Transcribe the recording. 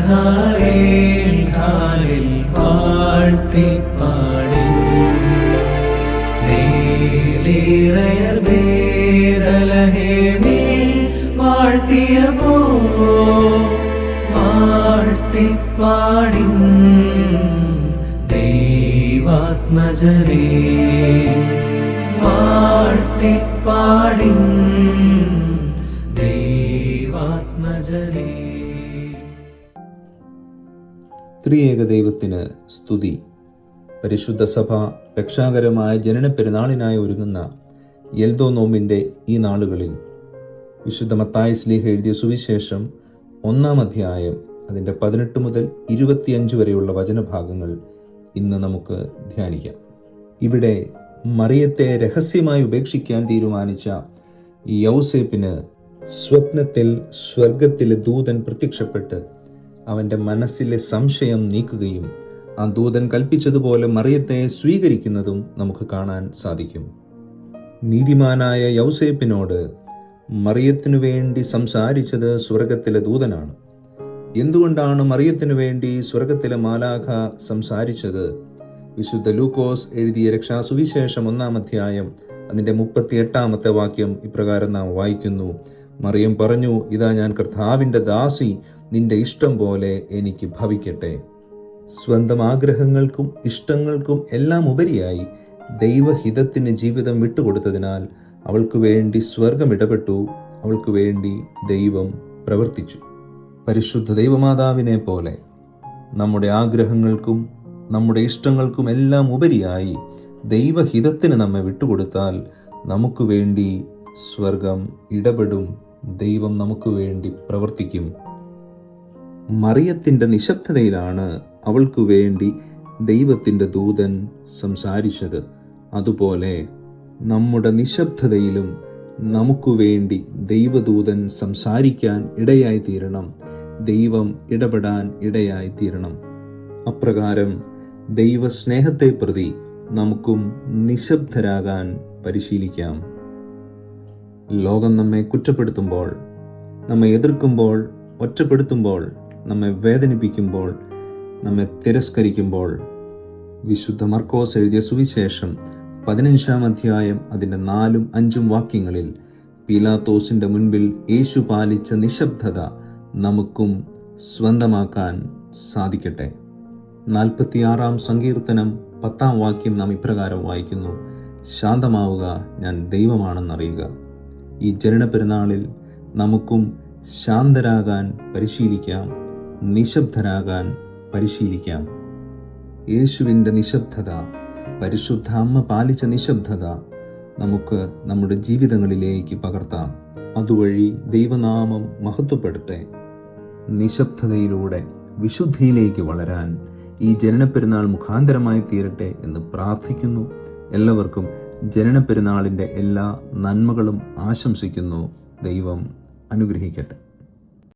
ഹാലേൽ ഹാലേൽ വാഴ്ത്തി പാടിൻ. നേലിറയർ ബേഥലഹേമിൽ വാഴ്ത്തിയപ്പോ വാഴ്ത്തിപ്പാടിൻ. ദൈവാത്മജനേ വാഴ്ത്തിപ്പാടിൻ. ദൈവാത്മജനേ. ത്രിയേക ദൈവത്തിന് സ്തുതി. പരിശുദ്ധ സഭ രക്ഷാകരമായ ജനന പെരുന്നാളിനായി ഒരുങ്ങുന്ന എൽദോ നോമ്പിൻ്റെ ഈ നാളുകളിൽ വിശുദ്ധ മത്തായി ശ്ലീഹ എഴുതിയ സുവിശേഷം 1-ാം അധ്യായം അതിൻ്റെ 18 മുതൽ 25 വരെയുള്ള വചനഭാഗങ്ങൾ ഇന്ന് നമുക്ക് ധ്യാനിക്കാം. ഇവിടെ മറിയത്തെ രഹസ്യമായി ഉപേക്ഷിക്കാൻ തീരുമാനിച്ച യൗസേപ്പിന് സ്വപ്നത്തിൽ സ്വർഗത്തിലെ ദൂതൻ പ്രത്യക്ഷപ്പെട്ട് അവൻ്റെ മനസ്സിലെ സംശയം നീക്കുകയും ആ ദൂതൻ കൽപ്പിച്ചതുപോലെ മറിയത്തെ സ്വീകരിക്കുന്നതും നമുക്ക് കാണാൻ സാധിക്കും. നീതിമാനായ യൗസേപ്പിനോട് മറിയത്തിനു വേണ്ടി സംസാരിച്ചത് സ്വർഗത്തിലെ ദൂതനാണ്. എന്തുകൊണ്ടാണ് മറിയത്തിനു വേണ്ടി സ്വർഗത്തിലെ മാലാഖ സംസാരിച്ചത്? വിശുദ്ധ ലൂക്കോസ് എഴുതിയ രക്ഷാസുവിശേഷം 1-ാം അധ്യായം അതിൻ്റെ 38-ാമത്തെ വാക്യം ഇപ്രകാരം നാം വായിക്കുന്നു: മറിയം പറഞ്ഞു, ഇതാ ഞാൻ കർത്താവിൻ്റെ ദാസി, നിന്റെ ഇഷ്ടം പോലെ എനിക്ക് ഭവിക്കട്ടെ. സ്വന്തം ആഗ്രഹങ്ങൾക്കും ഇഷ്ടങ്ങൾക്കും എല്ലാം ഉപരിയായി ദൈവഹിതത്തിന് ജീവിതം വിട്ടുകൊടുത്തതിനാൽ അവൾക്ക് വേണ്ടി സ്വർഗം ഇടപെട്ടു. അവൾക്ക് വേണ്ടി ദൈവം പ്രവർത്തിച്ചു. പരിശുദ്ധ ദൈവമാതാവിനെ പോലെ നമ്മുടെ ആഗ്രഹങ്ങൾക്കും നമ്മുടെ ഇഷ്ടങ്ങൾക്കും എല്ലാം ഉപരിയായി ദൈവഹിതത്തിന് നമ്മെ വിട്ടുകൊടുത്താൽ നമുക്ക് വേണ്ടി സ്വർഗം ഇടപെടും. ദൈവം നമുക്ക് വേണ്ടി പ്രവർത്തിക്കും. മറിയത്തിൻ്റെ നിശബ്ദതയിലാണ് അവൾക്ക് വേണ്ടി ദൈവത്തിൻ്റെ ദൂതൻ സംസാരിച്ചത്. അതുപോലെ നമ്മുടെ നിശബ്ദതയിലും നമുക്ക് വേണ്ടി ദൈവദൂതൻ സംസാരിക്കാൻ ഇടയായി തീരണം. ദൈവം ഇടപെടാൻ ഇടയായി തീരണം. അപ്രകാരം ദൈവസ്നേഹത്തെ പ്രതി നമുക്കും നിശബ്ദരാകാൻ പരിശീലിക്കാം. ലോകം നമ്മെ കുറ്റപ്പെടുത്തുമ്പോൾ, നമ്മെ എതിർക്കുമ്പോൾ, ഒറ്റപ്പെടുത്തുമ്പോൾ, നമ്മെ വേദനിപ്പിക്കുമ്പോൾ, നമ്മെ തിരസ്കരിക്കുമ്പോൾ വിശുദ്ധ മർക്കോസ് എഴുതിയ സുവിശേഷം 15-ാം അധ്യായം അതിൻ്റെ 4-ഉം 5-ഉം വാക്യങ്ങളിൽ പീലാത്തോസിൻ്റെ മുൻപിൽ യേശു പാലിച്ച നിശബ്ദത നമുക്കും സ്വന്തമാക്കാൻ സാധിക്കട്ടെ. 46-ാം സങ്കീർത്തനം 10-ാം വാക്യം നാം ഇപ്രകാരം വായിക്കുന്നു: ശാന്തമാവുക, ഞാൻ ദൈവമാണെന്നറിയുക. ഈ ജനന പെരുന്നാളിൽ നമുക്കും ശാന്തരാകാൻ പരിശീലിക്കാം, നിശബ്ദരാകാൻ പരിശീലിക്കാം. യേശുവിൻ്റെ നിശബ്ദത, പരിശുദ്ധ അമ്മ പാലിച്ച നിശബ്ദത നമുക്ക് നമ്മുടെ ജീവിതങ്ങളിലേക്ക് പകർത്താം. അതുവഴി ദൈവനാമം മഹത്വപ്പെടട്ടെ. നിശബ്ദതയിലൂടെ വിശുദ്ധിയിലേക്ക് വളരാൻ ഈ ജനനപ്പെരുന്നാൾ മുഖാന്തരമായി തീരട്ടെ എന്ന് പ്രാർത്ഥിക്കുന്നു. എല്ലാവർക്കും ജനനപ്പെരുന്നാളിൻ്റെ എല്ലാ നന്മകളും ആശംസിക്കുന്നു. ദൈവം അനുഗ്രഹിക്കട്ടെ.